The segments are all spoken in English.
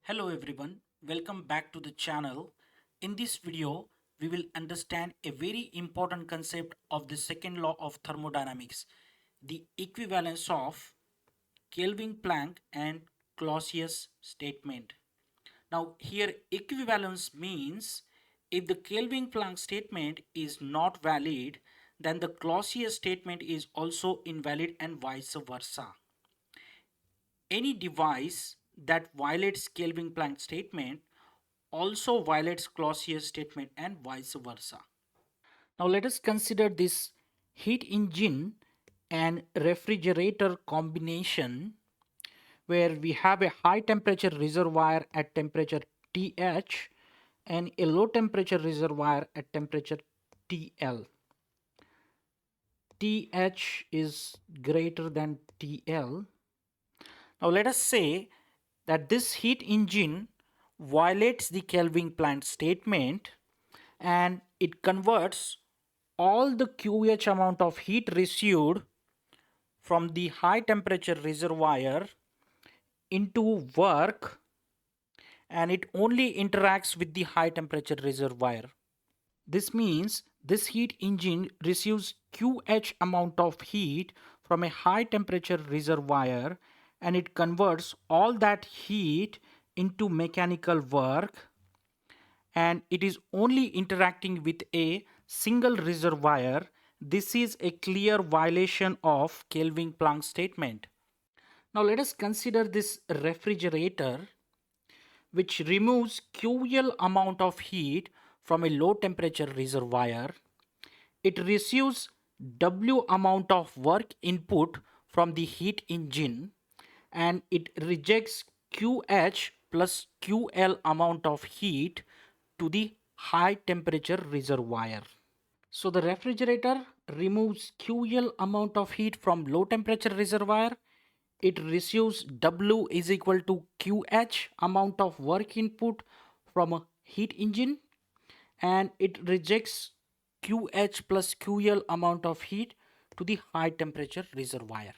Hello everyone, welcome back to the channel. In this video, we will understand a very important concept of the second law of thermodynamics, the equivalence of Kelvin-Planck and Clausius statement. Now here equivalence means if the Kelvin-Planck statement is not valid, then the Clausius statement is also invalid and vice versa. Any device that violates Kelvin-Planck statement also violates Clausius statement and vice versa. Now let us consider this heat engine and refrigerator combination where we have a high temperature reservoir at temperature TH and a low temperature reservoir at temperature TL. TH is greater than TL. Now let us say that this heat engine violates the Kelvin-Planck statement and it converts all the QH amount of heat received from the high temperature reservoir into work, and it only interacts with the high temperature reservoir. This means this heat engine receives QH amount of heat from a high temperature reservoir and it converts all that heat into mechanical work, and it is only interacting with a single reservoir. This is a clear violation of Kelvin-Planck statement. Now let us consider this refrigerator which removes QL amount of heat from a low temperature reservoir. It receives W amount of work input from the heat engine and it rejects QH plus QL amount of heat to the high temperature reservoir. So the refrigerator removes QL amount of heat from low temperature reservoir. It receives W is equal to QH amount of work input from a heat engine and it rejects QH plus QL amount of heat to the high temperature reservoir.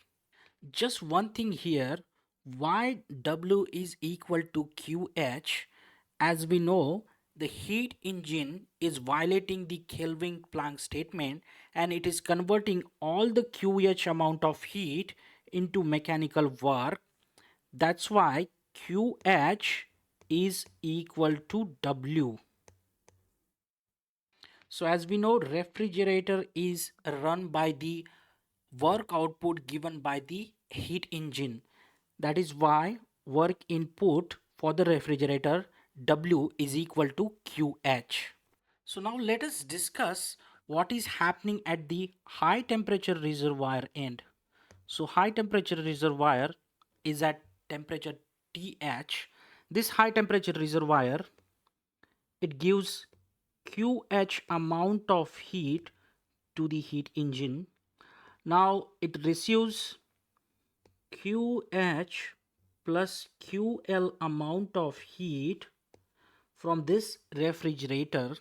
Just one thing here, why W is equal to QH? As we know, the heat engine is violating the Kelvin-Planck statement and it is converting all the QH amount of heat into mechanical work. That's why QH is equal to W. So as we know, refrigerator is run by the work output given by the heat engine. That is why work input for the refrigerator W is equal to QH. So now let us discuss what is happening at the high temperature reservoir end. So high temperature reservoir is at temperature TH. This high temperature reservoir, it gives QH amount of heat to the heat engine. Now it receives QH plus QL amount of heat from this refrigerator.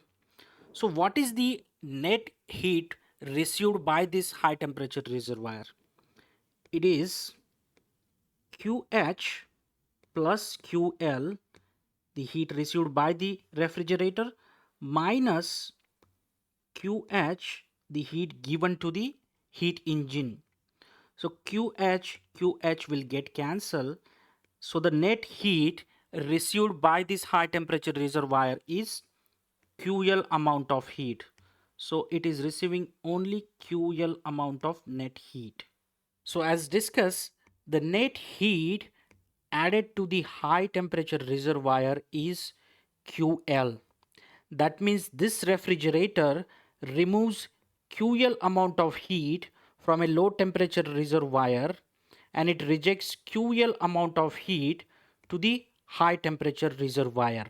So what is the net heat received by this high temperature reservoir? It is QH plus QL, the heat received by the refrigerator, minus QH, the heat given to the heat engine. So QH will get cancelled. So the net heat received by this high temperature reservoir is QL amount of heat. So it is receiving only QL amount of net heat. So as discussed, the net heat added to the high temperature reservoir is QL. That means this refrigerator removes QL amount of heat from a low temperature reservoir and it rejects QL amount of heat to the high temperature reservoir.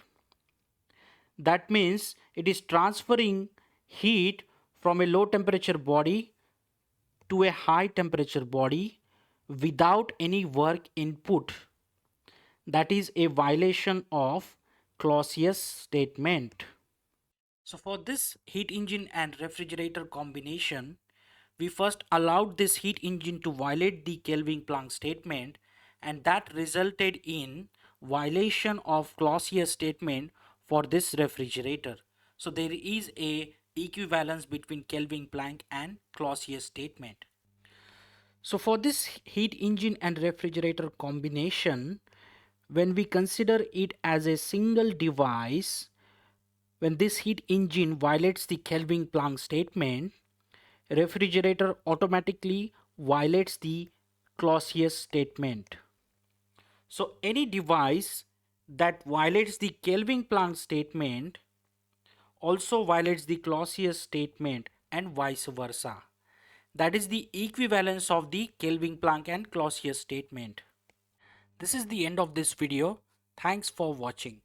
That means it is transferring heat from a low temperature body to a high temperature body without any work input. That is a violation of Clausius statement. So for this heat engine and refrigerator combination, we first allowed this heat engine to violate the Kelvin-Planck statement, and that resulted in violation of Clausius statement for this refrigerator. So there is a equivalence between Kelvin-Planck and Clausius statement. So for this heat engine and refrigerator combination, when we consider it as a single device, when this heat engine violates the Kelvin-Planck statement, refrigerator automatically violates the Clausius statement. So any device that violates the Kelvin-Planck statement also violates the Clausius statement and vice versa. That is the equivalence of the Kelvin-Planck and Clausius statement. This is the end of this video. Thanks for watching.